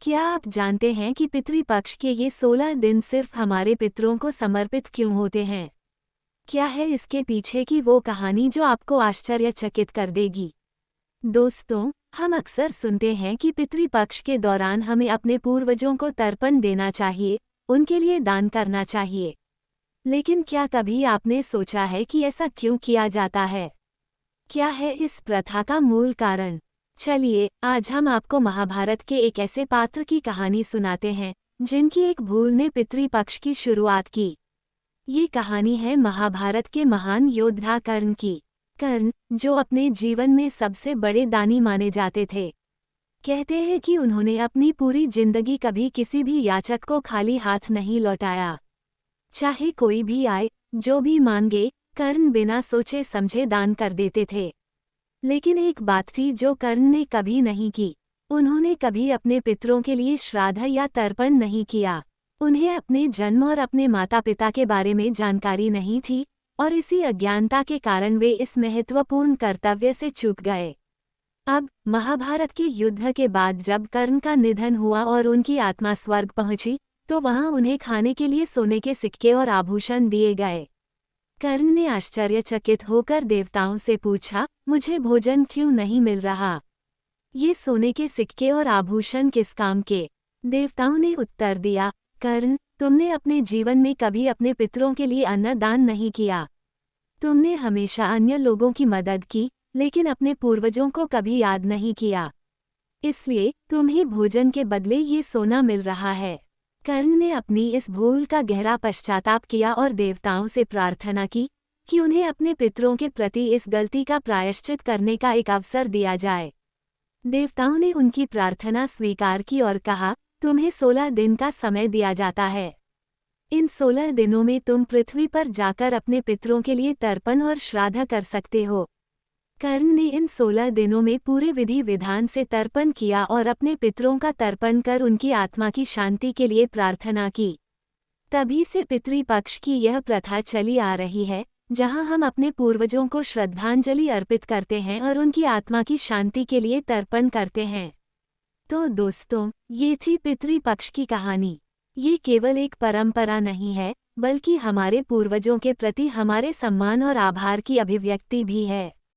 क्या आप जानते हैं कि पितृपक्ष के ये 16 दिन सिर्फ हमारे पितरों को समर्पित क्यों होते हैं? क्या है इसके पीछे की वो कहानी जो आपको आश्चर्यचकित कर देगी? दोस्तों, हम अक्सर सुनते हैं कि पितृपक्ष के दौरान हमें अपने पूर्वजों को तर्पण देना चाहिए, उनके लिए दान करना चाहिए। लेकिन क्या कभी आपने सोचा है कि ऐसा क्यों किया जाता है? क्या है इस प्रथा का मूल कारण? चलिए, आज हम आपको महाभारत के एक ऐसे पात्र की कहानी सुनाते हैं, जिनकी एक भूल ने पितृपक्ष की शुरुआत की। ये कहानी है महाभारत के महान योद्धा कर्ण की। कर्ण, जो अपने जीवन में सबसे बड़े दानी माने जाते थे। कहते हैं कि उन्होंने अपनी पूरी जिंदगी कभी किसी भी याचक को खाली हाथ नहीं लौटाया। चाहे कोई भी आए, जो भी मांगे, कर्ण बिना सोचे समझे दान कर देते थे। लेकिन एक बात थी जो कर्ण ने कभी नहीं की। उन्होंने कभी अपने पितरों के लिए श्राद्ध या तर्पण नहीं किया। उन्हें अपने जन्म और अपने माता पिता के बारे में जानकारी नहीं थी, और इसी अज्ञानता के कारण वे इस महत्वपूर्ण कर्तव्य से चूक गए। अब महाभारत के युद्ध के बाद जब कर्ण का निधन हुआ और उनकी आत्मा स्वर्ग पहुंची, तो वहां उन्हें खाने के लिए सोने के सिक्के और आभूषण दिए गए। कर्ण ने आश्चर्यचकित होकर देवताओं से पूछा, मुझे भोजन क्यों नहीं मिल रहा? ये सोने के सिक्के और आभूषण किस काम के? देवताओं ने उत्तर दिया, कर्ण, तुमने अपने जीवन में कभी अपने पितरों के लिए अन्न दान नहीं किया। तुमने हमेशा अन्य लोगों की मदद की, लेकिन अपने पूर्वजों को कभी याद नहीं किया। इसलिए तुम्हें भोजन के बदले ये सोना मिल रहा है। कर्ण ने अपनी इस भूल का गहरा पश्चाताप किया और देवताओं से प्रार्थना की कि उन्हें अपने पितरों के प्रति इस गलती का प्रायश्चित करने का एक अवसर दिया जाए। देवताओं ने उनकी प्रार्थना स्वीकार की और कहा, तुम्हें 16 दिन का समय दिया जाता है। इन 16 दिनों में तुम पृथ्वी पर जाकर अपने पितरों के लिए तर्पण और श्राद्ध कर सकते हो। कर्ण ने इन 16 दिनों में पूरे विधि विधान से तर्पण किया और अपने पितरों का तर्पण कर उनकी आत्मा की शांति के लिए प्रार्थना की। तभी से पितृपक्ष की यह प्रथा चली आ रही है, जहां हम अपने पूर्वजों को श्रद्धांजलि अर्पित करते हैं और उनकी आत्मा की शांति के लिए तर्पण करते हैं। तो दोस्तों, ये थी पितृपक्ष की कहानी। ये केवल एक परंपरा नहीं है, बल्कि हमारे पूर्वजों के प्रति हमारे सम्मान और आभार की अभिव्यक्ति भी है।